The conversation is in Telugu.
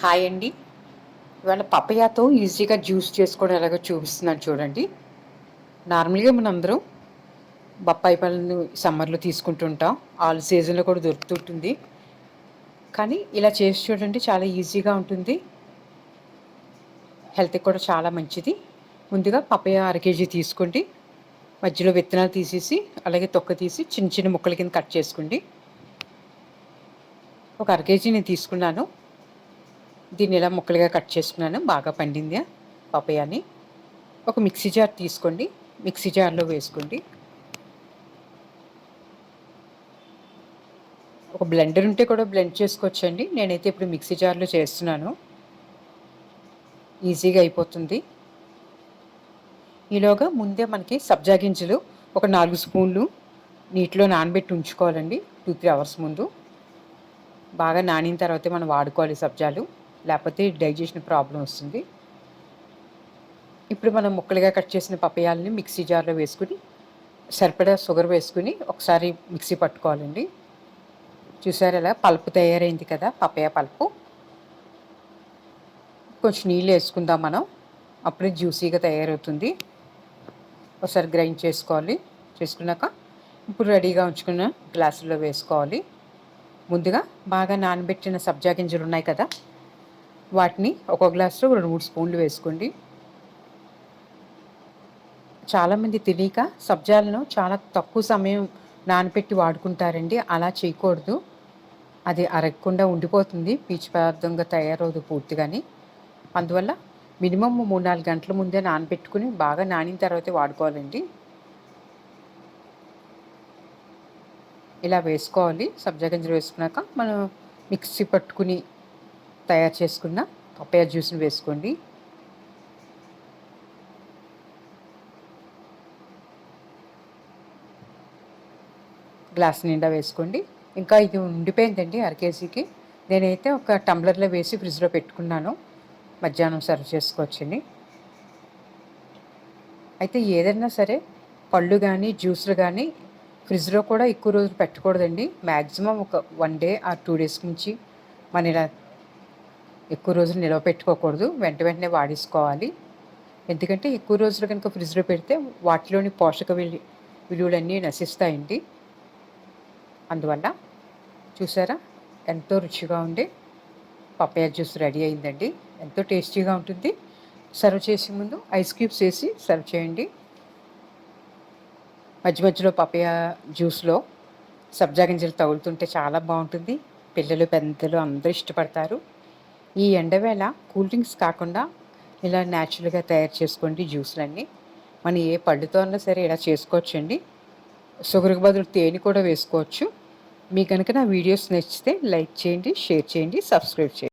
హాయ్ అండి. ఇవాళ పపయాతో ఈజీగా జ్యూస్ చేసుకోవడం ఎలాగో చూపిస్తున్నాను చూడండి. నార్మల్‌గా మనందరం బత్తాయి పళ్ళను సమ్మర్‌లో తీసుకుంటుంటాం. ఆల్ సీజన్‌లో కూడా దొరుకుతుంటుంది. కానీ ఇలా చేసి చూడండి, చాలా ఈజీగా ఉంటుంది. హెల్త్‌కి కూడా చాలా మంచిది. ముందుగా పపాయ అర కేజీ తీసుకోండి. మధ్యలో విత్తనాలు తీసేసి, అలాగే తొక్క తీసి చిన్న చిన్న ముక్కల కింద కట్ చేసుకోండి. ఒక అర కేజీ నేను తీసుకున్నాను. దీన్ని ఇలా ముక్కలుగా కట్ చేసుకున్నాను. బాగా పండింది పపాయాని. ఒక మిక్సీ జార్ తీసుకోండి. మిక్సీ జార్లో వేసుకోండి. ఒక బ్లెండర్ ఉంటే కూడా బ్లెండ్ చేసుకోవచ్చండి. నేనైతే ఇప్పుడు మిక్సీ జార్లో చేస్తున్నాను. ఈజీగా అయిపోతుంది. ఈలోగా ముందే మనకి సబ్జా గింజలు ఒక 4 స్పూన్లు నీటిలో నానబెట్టి ఉంచుకోవాలండి. 2-3 అవర్స్ ముందు. బాగా నానిన తర్వాతే మనం వాడుకోవాలి సబ్జాలు. లేకపోతే డైజెషన్ ప్రాబ్లం వస్తుంది. ఇప్పుడు మనం ముక్కలుగా కట్ చేసిన పపాయాలని మిక్సీ జార్లో వేసుకుని, సరిపడా షుగర్ వేసుకుని ఒకసారి మిక్సీ పట్టుకోవాలండి. చూసారు ఎలా పల్పు తయారైంది కదా, పపాయ పల్పు. కొంచెం నీళ్ళు వేసుకుందాం మనం, అప్పుడే జ్యూసీగా తయారవుతుంది. ఒకసారి గ్రైండ్ చేసుకోవాలి. చేసుకున్నాక ఇప్పుడు రెడీగా ఉంచుకున్న గ్లాసుల్లో వేసుకోవాలి. ముందుగా బాగా నానబెట్టిన సబ్జా గింజలు ఉన్నాయి కదా, వాటిని ఒక గ్లాసులో 2-3 స్పూన్లు వేసుకోండి. చాలామంది తెలియక సబ్జాలను చాలా తక్కువ సమయం నానబెట్టి వాడుకుంటారండి. అలా చేయకూడదు. అది అరగకుండా ఉండిపోతుంది, పీచు పదార్థంగా తయారవుదు పూర్తిగాని. అందువల్ల మినిమమ్ 3-4 గంటల ముందే నానబెట్టుకుని బాగా నానిన తర్వాతే వాడుకోవాలండి. ఇలా వేసుకోవాలి. సబ్జా గింజలు వేసుకున్నాక మనం మిక్సీ పట్టుకుని తయారు చేసుకున్న పపాయ జ్యూస్ని వేసుకోండి. గ్లాస్ నిండా వేసుకోండి. ఇంకా ఇది ఉండిపోయిందండి అర కేజీకి. నేనైతే ఒక టంబ్లర్లో వేసి ఫ్రిడ్జ్లో పెట్టుకున్నాను. మధ్యాహ్నం సర్వ్ చేసుకోవచ్చని. అయితే ఏదైనా సరే పళ్ళు కానీ జ్యూస్లు కానీ ఫ్రిడ్జ్లో కూడా ఎక్కువ రోజులు పెట్టకూడదండి. మ్యాక్సిమం ఒక 1 డే ఆర్ 2 డేస్ నుంచి మనం ఇలా ఎక్కువ రోజులు నిల్వ పెట్టుకోకూడదు. వెంటనే వాడేసుకోవాలి. ఎందుకంటే ఎక్కువ రోజులు కనుక ఫ్రిడ్జ్లో పెడితే వాటిలోని పోషక విలువలన్నీ నశిస్తాయండి. అందువల్ల చూసారా ఎంతో రుచిగా ఉండే పపాయ జ్యూస్ రెడీ అయిందండి. ఎంతో టేస్టీగా ఉంటుంది. సర్వ్ చేసే ముందు ఐస్ క్యూబ్స్ వేసి సర్వ్ చేయండి. మధ్య మధ్యలో పపాయ జ్యూస్లో సబ్జా గింజలు తగులుతుంటే చాలా బాగుంటుంది. పిల్లలు పెద్దలు అందరూ ఇష్టపడతారు. ఈ ఎండవేళ కూల్ డ్రింక్స్ కాకుండా ఇలా న్యాచురల్గా తయారు చేసుకోండి జ్యూస్లన్నీ. మనం ఏ పళ్ళుతో అన్నా సరే ఇలా చేసుకోవచ్చండి. షుగర్కి బదులు తేనె కూడా వేసుకోవచ్చు. మీకు కనుక నా వీడియోస్ నచ్చితే లైక్ చేయండి, షేర్ చేయండి, సబ్స్క్రైబ్ చేయండి.